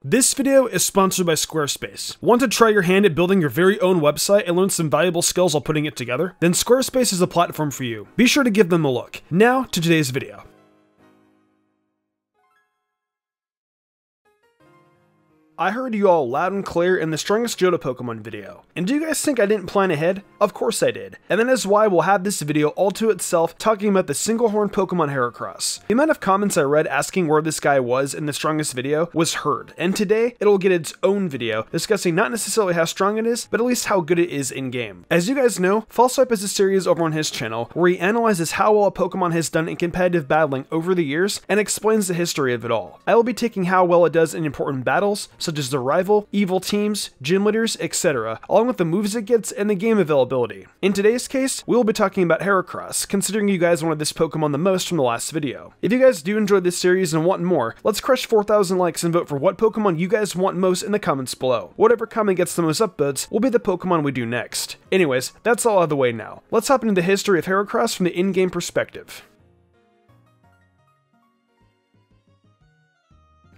This video is sponsored by Squarespace. Want to try your hand at building your very own website and learn some valuable skills while putting it together? Then Squarespace is a platform for you. Be sure to give them a look. Now to today's video. I heard you all loud and clear in the Strongest Johto Pokemon video. And do you guys think I didn't plan ahead? Of course I did. And that is why we'll have this video all to itself talking about the Singlehorn Pokemon Heracross. The amount of comments I read asking where this guy was in the strongest video was heard, and today it'll get its own video discussing not necessarily how strong it is, but at least how good it is in-game. As you guys know, Falseswipe is a series over on his channel where he analyzes how well a Pokemon has done in competitive battling over the years and explains the history of it all. I will be taking how well it does in important battles, such as the rival, evil teams, gym leaders, etc., along with the moves it gets and the game availability. In today's case, we will be talking about Heracross, considering you guys wanted this Pokemon the most from the last video. If you guys do enjoy this series and want more, let's crush 4,000 likes and vote for what Pokemon you guys want most in the comments below. Whatever comment gets the most upvotes will be the Pokemon we do next. Anyways, that's all out of the way now. Let's hop into the history of Heracross from the in-game perspective.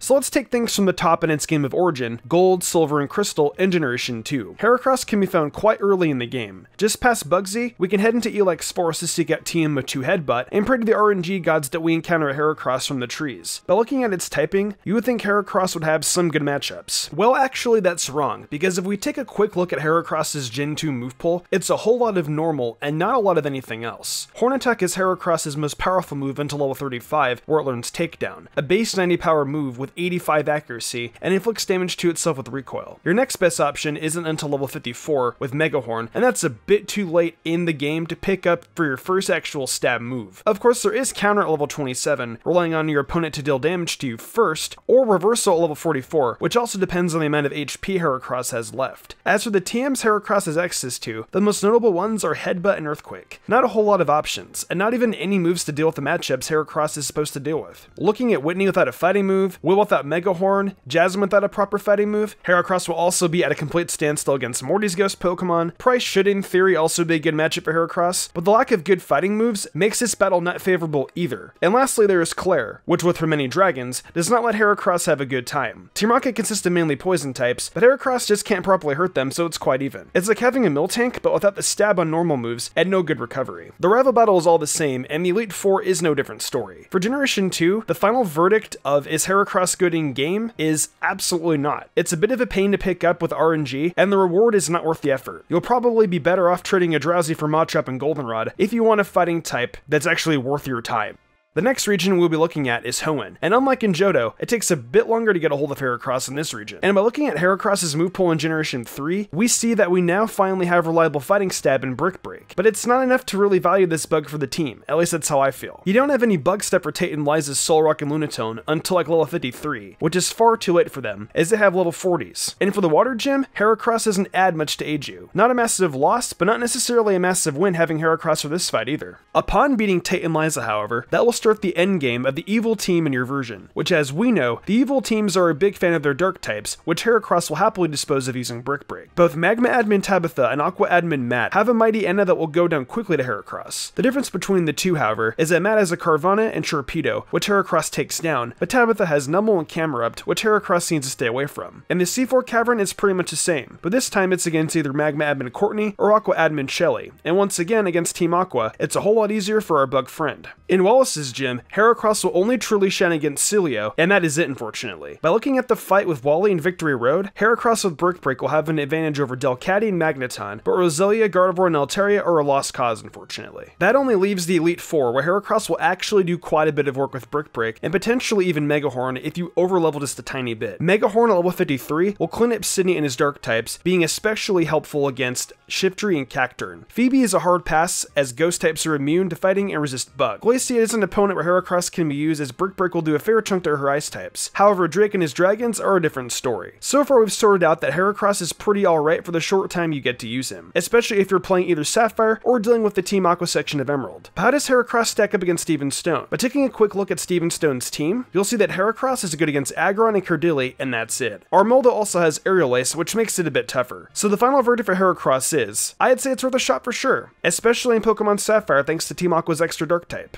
So let's take things from the top in its game of origin, Gold, Silver, and Crystal in Generation 2. Heracross can be found quite early in the game. Just past Bugsy, we can head into Elix's Forest to seek out TM2 Headbutt, and pray to the RNG gods that we encounter Heracross from the trees. By looking at its typing, you would think Heracross would have some good matchups. Well, actually that's wrong, because if we take a quick look at Heracross's Gen 2 move pool, it's a whole lot of normal and not a lot of anything else. Horn Attack is Heracross's most powerful move until level 35, where it learns Takedown, a base 90 power move with 85 accuracy, and inflicts damage to itself with recoil. Your next best option isn't until level 54 with Mega Horn, and that's a bit too late in the game to pick up for your first actual stab move. Of course, there is counter at level 27, relying on your opponent to deal damage to you first, or reversal at level 44, which also depends on the amount of HP Heracross has left. As for the TMs Heracross has access to, the most notable ones are Headbutt and Earthquake. Not a whole lot of options, and not even any moves to deal with the matchups Heracross is supposed to deal with. Looking at Whitney without a fighting move, Will without Mega Horn, Jasmine without a proper fighting move, Heracross will also be at a complete standstill against Morty's Ghost Pokemon. Price should in theory also be a good matchup for Heracross, but the lack of good fighting moves makes this battle not favorable either. And lastly there is Claire, which with her many dragons, does not let Heracross have a good time. Team Rocket consists of mainly poison types, but Heracross just can't properly hurt them, so it's quite even. It's like having a Miltank, but without the stab on normal moves and no good recovery. The rival battle is all the same, and the Elite Four is no different story. For Generation 2, the final verdict of is Heracross good in game is absolutely not. It's a bit of a pain to pick up with RNG, and the reward is not worth the effort. You'll probably be better off trading a Drowsy for Machop and Goldenrod if you want a fighting type that's actually worth your time. The next region we'll be looking at is Hoenn, and unlike in Johto, it takes a bit longer to get a hold of Heracross in this region. And by looking at Heracross's move pool in Generation 3, we see that we now finally have reliable fighting stab and Brick Break, but it's not enough to really value this bug for the team, at least that's how I feel. You don't have any bug step for Tate and Liza's Solrock and Lunatone until like level 53, which is far too late for them, as they have level 40s. And for the Water Gym, Heracross doesn't add much to age you. Not a massive loss, but not necessarily a massive win having Heracross for this fight either. Upon beating Tate and Liza, however, that will start the end game of the evil team in your version, which as we know, the evil teams are a big fan of their dark types, which Heracross will happily dispose of using Brick Break. Both Magma Admin Tabitha and Aqua Admin Matt have a Mighty Enna that will go down quickly to Heracross. The difference between the two, however, is that Matt has a Carvanha and Torpedo, which Heracross takes down, but Tabitha has Numble and Camerupt, which Heracross needs to stay away from. And the C4 Cavern is pretty much the same, but this time it's against either Magma Admin Courtney or Aqua Admin Shelly, and once again against Team Aqua, it's a whole lot easier for our bug friend. In Wallace's gym, Heracross will only truly shine against Celio, and that is it unfortunately. By looking at the fight with Wally and Victory Road, Heracross with Brick Break will have an advantage over Delcatty and Magneton, but Roselia, Gardevoir, and Altaria are a lost cause unfortunately. That only leaves the Elite Four, where Heracross will actually do quite a bit of work with Brick Break, and potentially even Mega Horn if you overlevel just a tiny bit. Mega Horn at level 53 will clean up Sydney and his dark types, being especially helpful against Shiftry and Cacturn. Phoebe is a hard pass, as ghost types are immune to fighting and resist bug. Glacier is an opponent where Heracross can be used as Brick Break will do a fair chunk to her ice types. However, Drake and his dragons are a different story. So far we've sorted out that Heracross is pretty alright for the short time you get to use him, especially if you're playing either Sapphire or dealing with the Team Aqua section of Emerald. But how does Heracross stack up against Steven Stone? By taking a quick look at Steven Stone's team, you'll see that Heracross is good against Aggron and Cardilli, and that's it. Armoldo also has Aerial Ace, which makes it a bit tougher. So the final verdict for Heracross is, I'd say it's worth a shot for sure, especially in Pokemon Sapphire thanks to Team Aqua's extra dark type.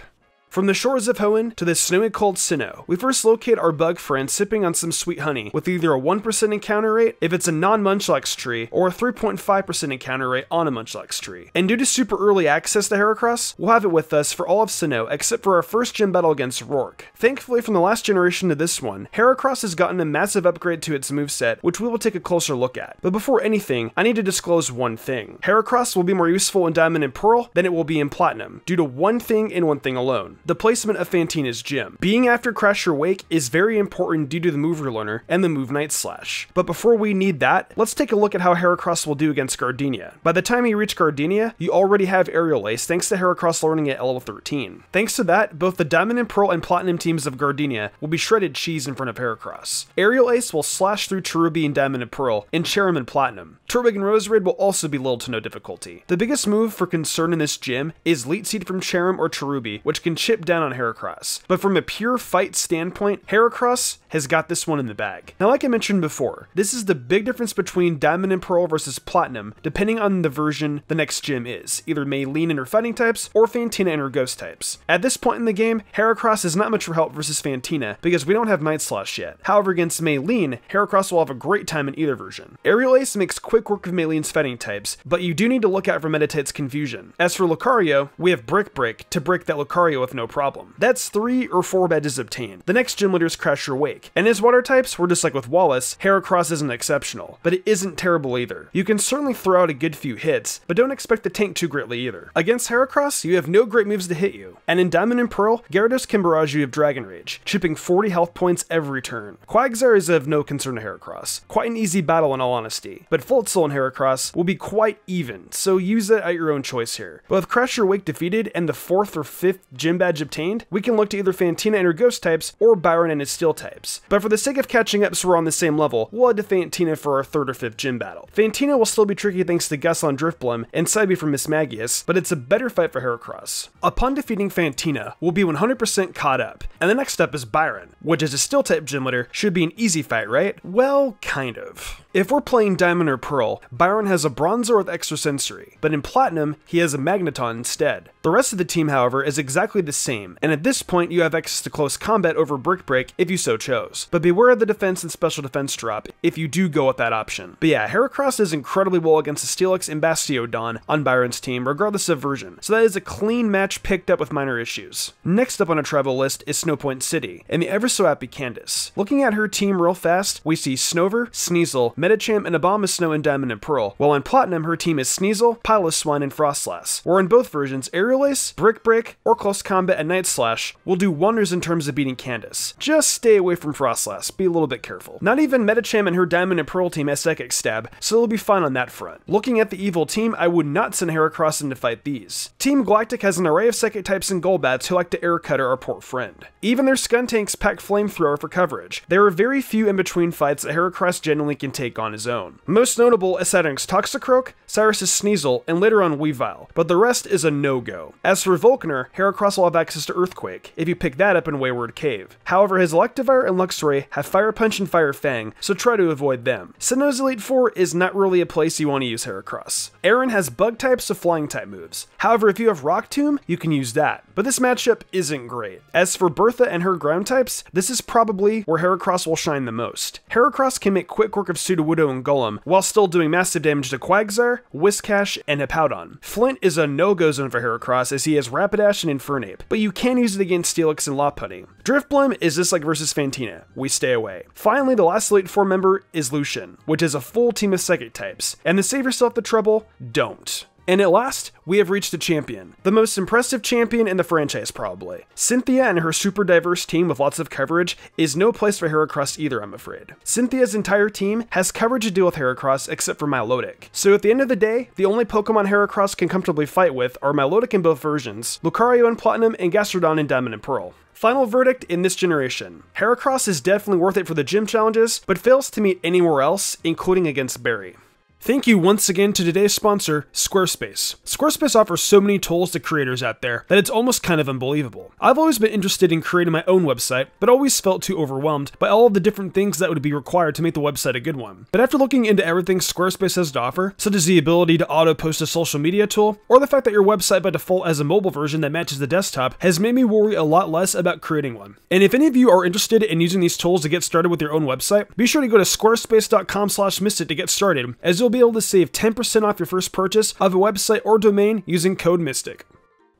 From the shores of Hoenn to the snowy cold Sinnoh, we first locate our bug friend sipping on some sweet honey with either a 1% encounter rate if it's a non-Munchlax tree, or a 3.5% encounter rate on a Munchlax tree. And due to super early access to Heracross, we'll have it with us for all of Sinnoh except for our first gym battle against Rourke. Thankfully, from the last generation to this one, Heracross has gotten a massive upgrade to its moveset, which we will take a closer look at. But before anything, I need to disclose one thing. Heracross will be more useful in Diamond and Pearl than it will be in Platinum, due to one thing and one thing alone: the placement of Fantina's gym. Being after Crash or Wake is very important due to the move relearner and the move Night Slash. But before we need that, let's take a look at how Heracross will do against Gardenia. By the time you reach Gardenia, you already have Aerial Ace thanks to Heracross learning at level 13. Thanks to that, both the Diamond and Pearl and Platinum teams of Gardenia will be shredded cheese in front of Heracross. Aerial Ace will slash through Cherubi in Diamond and Pearl, and Cherrim in Platinum. Turtwig and Roserade will also be little to no difficulty. The biggest move for concern in this gym is Leech Seed from Cherrim or Cherubi, which can chip down on Heracross. But from a pure fight standpoint, Heracross has got this one in the bag. Now, like I mentioned before, this is the big difference between Diamond and Pearl versus Platinum, depending on the version the next gym is, either Maylene and her fighting types, or Fantina and her ghost types. At this point in the game, Heracross is not much for help versus Fantina, because we don't have Night Slash yet. However, against Maylene, Heracross will have a great time in either version. Aerial Ace makes quick work of Maylene's fighting types, but you do need to look out for Meditate's confusion. As for Lucario, we have Brick Break to break that Lucario with no problem. That's 3 or 4 badges obtained. The next gym leader is Crash or Wake, and as water types, we're just like with Wallace, Heracross isn't exceptional, but it isn't terrible either. You can certainly throw out a good few hits, but don't expect to tank too greatly either. Against Heracross, you have no great moves to hit you, and in Diamond and Pearl, Gyarados can barrage you of Dragon Rage, chipping 40 health points every turn. Quagsire is of no concern to Heracross. Quite an easy battle in all honesty, but Floatzel and Heracross will be quite even, so use it at your own choice here. But with Crash or Wake defeated and the 4th or 5th gym badge obtained, we can look to either Fantina and her ghost types, or Byron and his steel types. But for the sake of catching up so we're on the same level, we'll head to Fantina for our 3rd or 5th gym battle. Fantina will still be tricky thanks to Gus on Drifblim and Psybe from Miss Magius, but it's a better fight for Heracross. Upon defeating Fantina, we'll be 100% caught up, and the next up is Byron, which as a steel type gym leader should be an easy fight, right? Well, kind of. If we're playing Diamond or Pearl, Byron has a Bronzor with extra sensory, but in Platinum, he has a Magneton instead. The rest of the team, however, is exactly the same, and at this point you have access to close combat over Brick Break if you so chose. But beware of the defense and special defense drop if you do go with that option. But yeah, Heracross is incredibly well against the Steelix and Bastiodon on Byron's team, regardless of version, so that is a clean match picked up with minor issues. Next up on our travel list is Snowpoint City, and the ever so happy Candace. Looking at her team real fast, we see Snover, Sneasel, Medicham, and Abomasnow in Diamond and Pearl, while in Platinum her team is Sneasel, Piloswine, and Frostlass. Or in both versions, Aerial Ace, Brick Break, or Close Combat and Night Slash will do wonders in terms of beating Candace. Just stay away from Frostlass, be a little bit careful. Not even Medicham and her Diamond and Pearl team has Psychic Stab, so they'll be fine on that front. Looking at the evil team, I would not send Heracross in to fight these. Team Galactic has an array of Psychic types and Golbats who like to air cutter our poor friend. Even their Skuntanks pack Flamethrower for coverage. There are very few in-between fights that Heracross genuinely can take on his own. Most notable is Saturn's Toxicroak, Cyrus's Sneasel, and later on Weavile, but the rest is a no-go. As for Volkner, Heracross will have access to Earthquake, if you pick that up in Wayward Cave. However, his Electivire and Luxray have Fire Punch and Fire Fang, so try to avoid them. Sinnoh's Elite Four is not really a place you want to use Heracross. Aaron has Bug types so Flying type moves. However, if you have Rock Tomb, you can use that. But this matchup isn't great. As for Bertha and her ground types, this is probably where Heracross will shine the most. Heracross can make quick work of Sudowoodo and Golem, while still doing massive damage to Quagsire, Whiscash, and Hippowdon. Flint is a no-go zone for Heracross as he has Rapidash and Infernape, but you can use it against Steelix and Lopunny. Drifblim is just like versus Fantina, we stay away. Finally, the last Elite Four member is Lucian, which is a full team of Psychic types, and to save yourself the trouble, don't. And at last, we have reached a champion. The most impressive champion in the franchise, probably. Cynthia and her super diverse team with lots of coverage is no place for Heracross either, I'm afraid. Cynthia's entire team has coverage to deal with Heracross except for Milotic. So at the end of the day, the only Pokemon Heracross can comfortably fight with are Milotic in both versions, Lucario in Platinum, and Gastrodon in Diamond and Pearl. Final verdict in this generation. Heracross is definitely worth it for the gym challenges, but fails to meet anywhere else, including against Barry. Thank you once again to today's sponsor, Squarespace. Squarespace offers so many tools to creators out there that it's almost kind of unbelievable. I've always been interested in creating my own website, but always felt too overwhelmed by all of the different things that would be required to make the website a good one. But after looking into everything Squarespace has to offer, such as the ability to auto-post a social media tool, or the fact that your website by default has a mobile version that matches the desktop, has made me worry a lot less about creating one. And if any of you are interested in using these tools to get started with your own website, be sure to go to squarespace.com/missit to get started, as you'll be able to save 10% off your first purchase of a website or domain using code MYSTIC.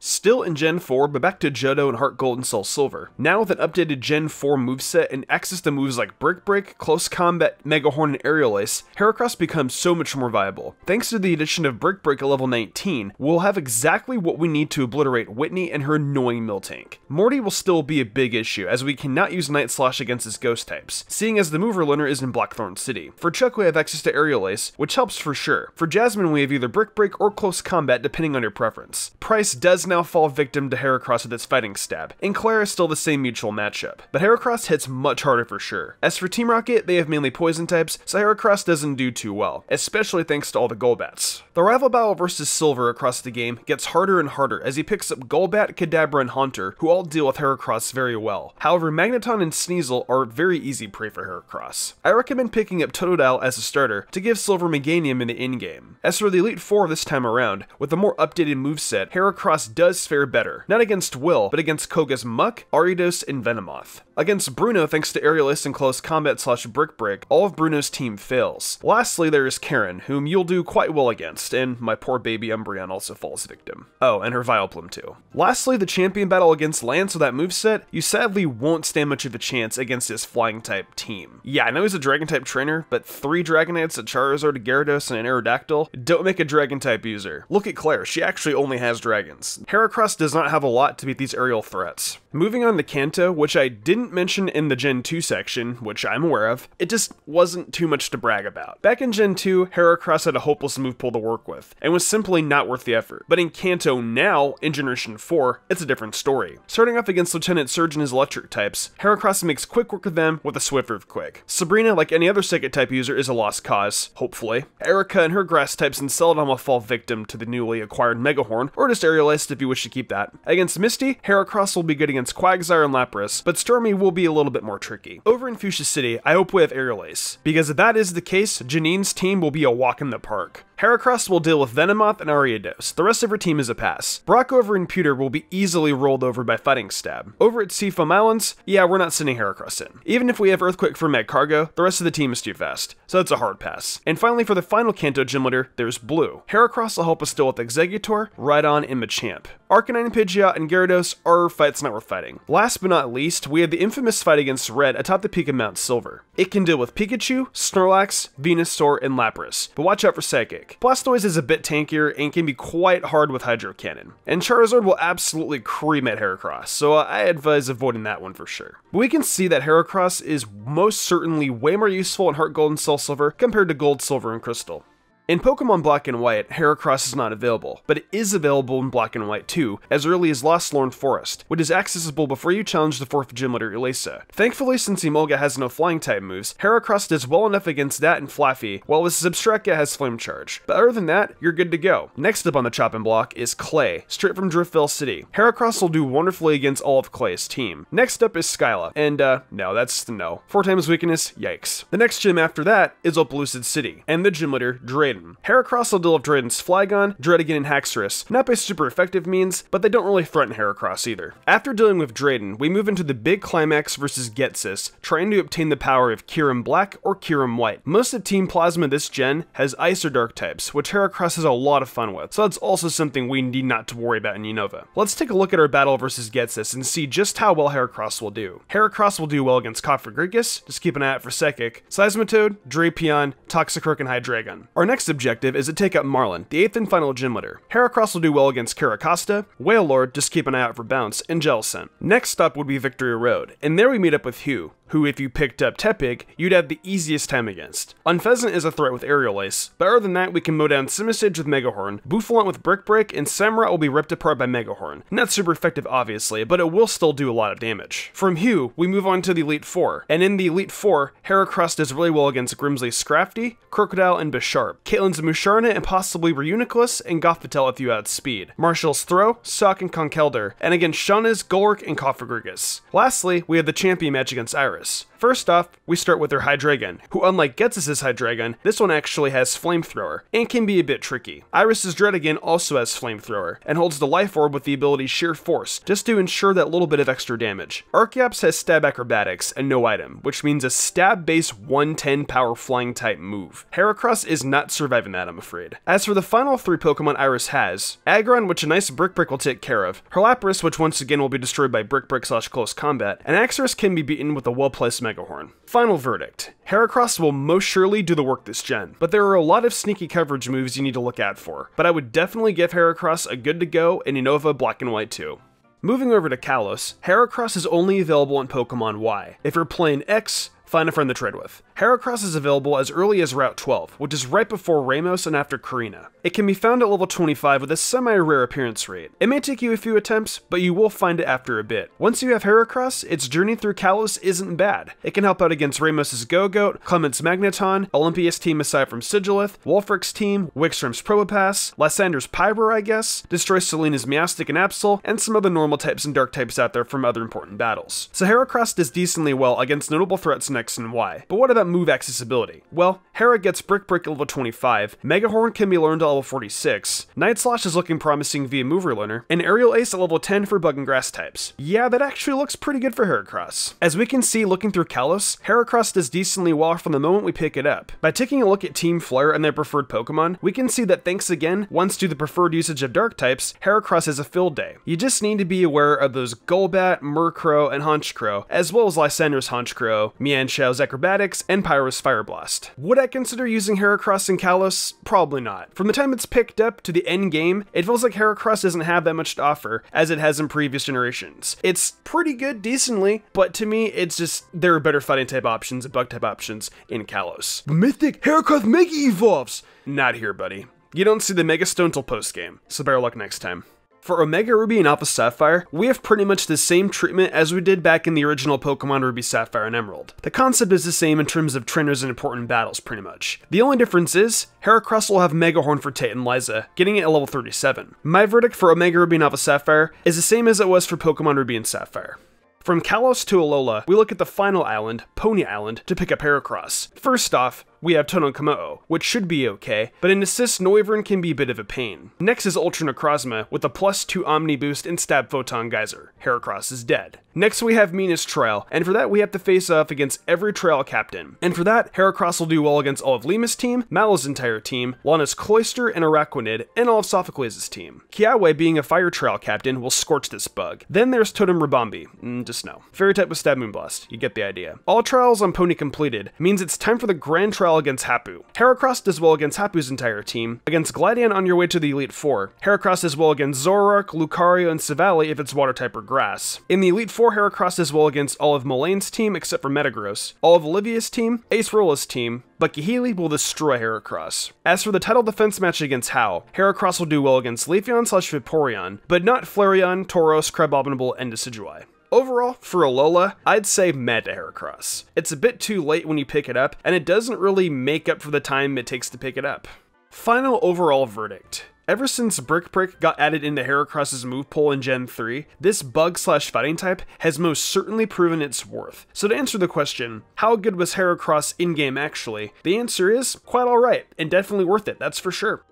Still in Gen 4, but back to Johto and Heart Gold and Soul Silver. Now with an updated Gen 4 moveset and access to moves like Brick Break, Close Combat, Mega Horn, and Aerial Ace, Heracross becomes so much more viable. Thanks to the addition of Brick Break at level 19, we'll have exactly what we need to obliterate Whitney and her annoying Miltank. Morty will still be a big issue, as we cannot use Night Slash against his ghost types, seeing as the mover learner is in Blackthorn City. For Chuck, we have access to Aerial Ace, which helps for sure. For Jasmine, we have either Brick Break or Close Combat, depending on your preference. Price does now fall victim to Heracross with its fighting stab, and Claire is still the same mutual matchup, but Heracross hits much harder for sure. As for Team Rocket, they have mainly poison types, so Heracross doesn't do too well, especially thanks to all the Golbats. The rival battle versus Silver across the game gets harder and harder as he picks up Golbat, Kadabra, and Haunter, who all deal with Heracross very well. However, Magneton and Sneasel are very easy prey for Heracross. I recommend picking up Totodile as a starter to give Silver Meganium in the in-game. As for the Elite Four this time around, with a more updated moveset, Heracross does fare better. Not against Will, but against Koga's Muck, Ariados, and Venomoth. Against Bruno, thanks to Aerial Ace and Close Combat / Brick Break, all of Bruno's team fails. Lastly, there is Karen, whom you'll do quite well against, and my poor baby Umbreon also falls victim. Oh, and her Vileplume too. Lastly, the champion battle against Lance with that moveset, you sadly won't stand much of a chance against his flying type team. Yeah, I know he's a dragon type trainer, but 3 Dragonites, a Charizard, a Gyarados, and an Aerodactyl don't make a dragon type user. Look at Claire, she actually only has dragons. Heracross does not have a lot to beat these aerial threats. Moving on to Kanto, which I didn't mention in the Gen 2 section, which I'm aware of, it just wasn't too much to brag about. Back in Gen 2, Heracross had a hopeless move pool to work with, and was simply not worth the effort. But in Kanto now, in Generation 4, it's a different story. Starting off against Lieutenant Surge and his electric types, Heracross makes quick work of them with a Swift Earthquake. Sabrina, like any other psychic type user, is a lost cause, hopefully. Erica and her grass types and Celadon will fall victim to the newly acquired Megahorn, or just Aerial Ace if you wish to keep that. Against Misty, Heracross will be good against Quagsire and Lapras, but Stormy will be a little bit more tricky. Over in Fuchsia City, I hope we have Aerial Ace, because if that is the case, Janine's team will be a walk in the park. Heracross will deal with Venomoth and Ariados. The rest of her team is a pass. Brock over in Pewter will be easily rolled over by Fighting Stab. Over at Seafoam Islands, yeah, we're not sending Heracross in. Even if we have Earthquake for Magcargo, the rest of the team is too fast, so it's a hard pass. And finally, for the final Kanto gym leader, there's Blue. Heracross will help us deal with Exeggutor, Rhydon, and Machamp. Arcanine, Pidgeot, and Gyarados are fights not worth fighting. Last but not least, we have the infamous fight against Red atop the peak of Mount Silver. It can deal with Pikachu, Snorlax, Venusaur, and Lapras, but watch out for Psychic. Blastoise is a bit tankier and can be quite hard with Hydro Cannon. And Charizard will absolutely cream at Heracross, so I advise avoiding that one for sure. But we can see that Heracross is most certainly way more useful in Heart Gold and Soul Silver compared to Gold, Silver, and Crystal. In Pokemon Black and White, Heracross is not available, but it is available in Black and White too, as early as Lost Lorn Forest, which is accessible before you challenge the 4th gym leader Elesa. Thankfully, since Emolga has no flying type moves, Heracross does well enough against that and Flaffy, while his Zebstrika has Flame Charge. But other than that, you're good to go. Next up on the chopping block is Clay, straight from Driftvale City. Heracross will do wonderfully against all of Clay's team. Next up is Skyla, and no, that's no. 4 times weakness, yikes. The next gym after that is Opaloosid City, and the gym leader, Drayden. Heracross will deal with Drayden's Flygon, Dredigan, and Haxorus, not by super effective means, but they don't really threaten Heracross either. After dealing with Drayden, we move into the big climax versus Getsis, trying to obtain the power of Kyurem Black or Kyurem White. Most of Team Plasma this gen has Ice or Dark types, which Heracross has a lot of fun with, so that's also something we need not to worry about in Unova. Let's take a look at our battle versus Getsis and see just how well Heracross will do. Heracross will do well against Cofagrigus, just keep an eye out for Psychic, Seismitoad, Drapion, Toxicroak, and Hydreigon. Our next objective is to take out Marlin, the 8th and final gym leader. Heracross will do well against Caracosta, Wailord, just keep an eye out for Bounce, and Jellicent. Next stop would be Victory Road, and there we meet up with Hugh, who if you picked up Tepig, you'd have the easiest time against. Unpheasant is a threat with Aerial Ace, but other than that, we can mow down Simisage with Megahorn, Bouffalant with Brick Break, and Samurott will be ripped apart by Megahorn. Not super effective obviously, but it will still do a lot of damage. From Hugh, we move on to the Elite Four, and in the Elite Four, Heracross does really well against Grimsley Scrafty, Crocodile, and Bisharp. Caitlin's Musharna and possibly Reuniclus, and Gothpatel if you add speed. Marshall's Throw, Suck, and Conkeldurr, and against Shauna's Golurk and Cofagrigus. Lastly, we have the champion match against Iris. First off, we start with her Hydreigon, who unlike Ghetsis' Hydreigon, this one actually has Flamethrower, and can be a bit tricky. Iris' Dredigan also has Flamethrower, and holds the Life Orb with the ability Sheer Force, just to ensure that little bit of extra damage. Archeops has Stab Acrobatics, and no item, which means a stab-based 110 power flying type move. Heracross is not surviving that, I'm afraid. As for the final 3 Pokemon Iris has, Aggron, which a nice Brick will take care of, her Lapras, which once again will be destroyed by Brick / close combat, and Axorus can be beaten with a well-placed Megahorn. Final verdict. Heracross will most surely do the work this gen, but there are a lot of sneaky coverage moves you need to look out for, but I would definitely give Heracross a good to go in Unova Black and White 2. Moving over to Kalos, Heracross is only available in Pokemon Y. If you're playing X, find a friend to trade with. Heracross is available as early as Route 12, which is right before Ramos and after Karina. It can be found at level 25 with a semi-rare appearance rate. It may take you a few attempts, but you will find it after a bit. Once you have Heracross, its journey through Kalos isn't bad. It can help out against Ramos' Go-Goat, Clement's Magneton, Olympia's team aside from Sigilith, Wolfric's team, Wixstrom's Probopass, Lysander's Pyro, I guess, destroy Selena's Meowstic and Absol, and some other normal types and dark types out there from other important battles. So Heracross does decently well against notable threats in X and Y. But what about move accessibility? Well, Hera gets Brick at level 25, Megahorn can be learned at level 46, Night Slash is looking promising via Move Relearner, and Aerial Ace at level 10 for Bug and Grass types. Yeah, that actually looks pretty good for Heracross. As we can see looking through Kalos, Heracross does decently well from the moment we pick it up. By taking a look at Team Flare and their preferred Pokemon, we can see that thanks again, once to the preferred usage of Dark types, Heracross has a field day. You just need to be aware of those Golbat, Murkrow, and Honchkrow, as well as Lysander's Honchkrow, Mienshau's Acrobatics, and Pyro's Fire Blast. Would I consider using Heracross in Kalos? Probably not. From the time it's picked up to the end game, it feels like Heracross doesn't have that much to offer as it has in previous generations. It's pretty good decently, but to me, it's just there are better fighting type options and bug type options in Kalos. The Mythic Heracross Mega Evolves! Not here, buddy. You don't see the Mega Stone till post-game, so better luck next time. For Omega Ruby and Alpha Sapphire, we have pretty much the same treatment as we did back in the original Pokemon Ruby, Sapphire, and Emerald. The concept is the same in terms of trainers and important battles, pretty much. The only difference is, Heracross will have Megahorn for Tate and Liza, getting it at level 37. My verdict for Omega Ruby and Alpha Sapphire is the same as it was for Pokemon Ruby and Sapphire. From Kalos to Alola, we look at the final island, Pony Island, to pick up Heracross. First off, we have Tonokomo, which should be okay, but in Assist Noivern can be a bit of a pain. Next is Ultra Necrozma with a +2 Omni boost and Stab Photon Geyser. Heracross is dead. Next we have Mina's Trial, and for that we have to face off against every Trial Captain. And for that, Heracross will do well against all of Lima's team, Mallow's entire team, Lana's Cloyster and Araquanid, and all of Sophocles' team. Kiawe, being a Fire Trial Captain, will scorch this bug. Then there's Totem Rabambi. Just no. Fairy type with Stab Moonblast. You get the idea. All trials on Pony completed means it's time for the Grand Trial against Hapu. Heracross does well against Hapu's entire team. Against Gladion on your way to the Elite Four, Heracross does well against Zoroark, Lucario, and Savali if it's Water type or Grass. In the Elite Four, Heracross does well against all of Mullane's team except for Metagross, all of Olivia's team, Ace Rola's team, but Kahili will destroy Heracross. As for the title defense match against Hau, Heracross will do well against Leafeon/Vaporeon, but not Flareon, Tauros, Crabominable, and Decidueye. Overall, for Alola, I'd say meh to Heracross. It's a bit too late when you pick it up, and it doesn't really make up for the time it takes to pick it up. Final overall verdict. Ever since Brick got added into Heracross's move pool in Gen 3, this bug/fighting type has most certainly proven its worth. So to answer the question, how good was Heracross in-game actually? The answer is quite alright, and definitely worth it, that's for sure.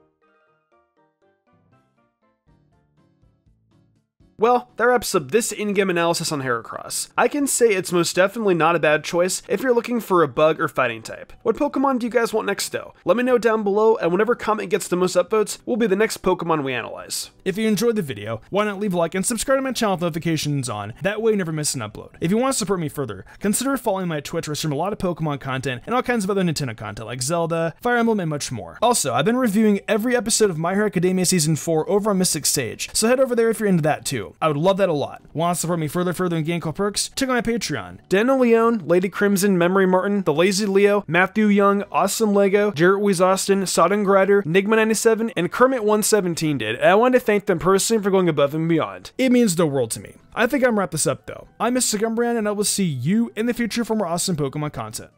Well, that wraps up this in-game analysis on Heracross. I can say it's most definitely not a bad choice if you're looking for a bug or fighting type. What Pokemon do you guys want next though? Let me know down below, and whenever comment gets the most upvotes, will be the next Pokemon we analyze. If you enjoyed the video, why not leave a like and subscribe to my channel with notifications on, that way you never miss an upload. If you want to support me further, consider following my Twitch where I stream a lot of Pokemon content and all kinds of other Nintendo content like Zelda, Fire Emblem, and much more. Also, I've been reviewing every episode of My Hero Academia Season 4 over on Mystic Sage, so head over there if you're into that too. I would love that a lot. Want to support me further in game called Perks? Check out my Patreon. Daniel Leone, Lady Crimson, Memory Martin, The Lazy Leo, Matthew Young, Awesome Lego, Jarrett Weiss Austin, Sodden Grider, Nigma97, and Kermit117 did, and I want to thank them personally for going above and beyond. It means the world to me. I think I'm gonna wrap this up though. I'm Mr. Gumbrand, and I will see you in the future for more awesome Pokemon content.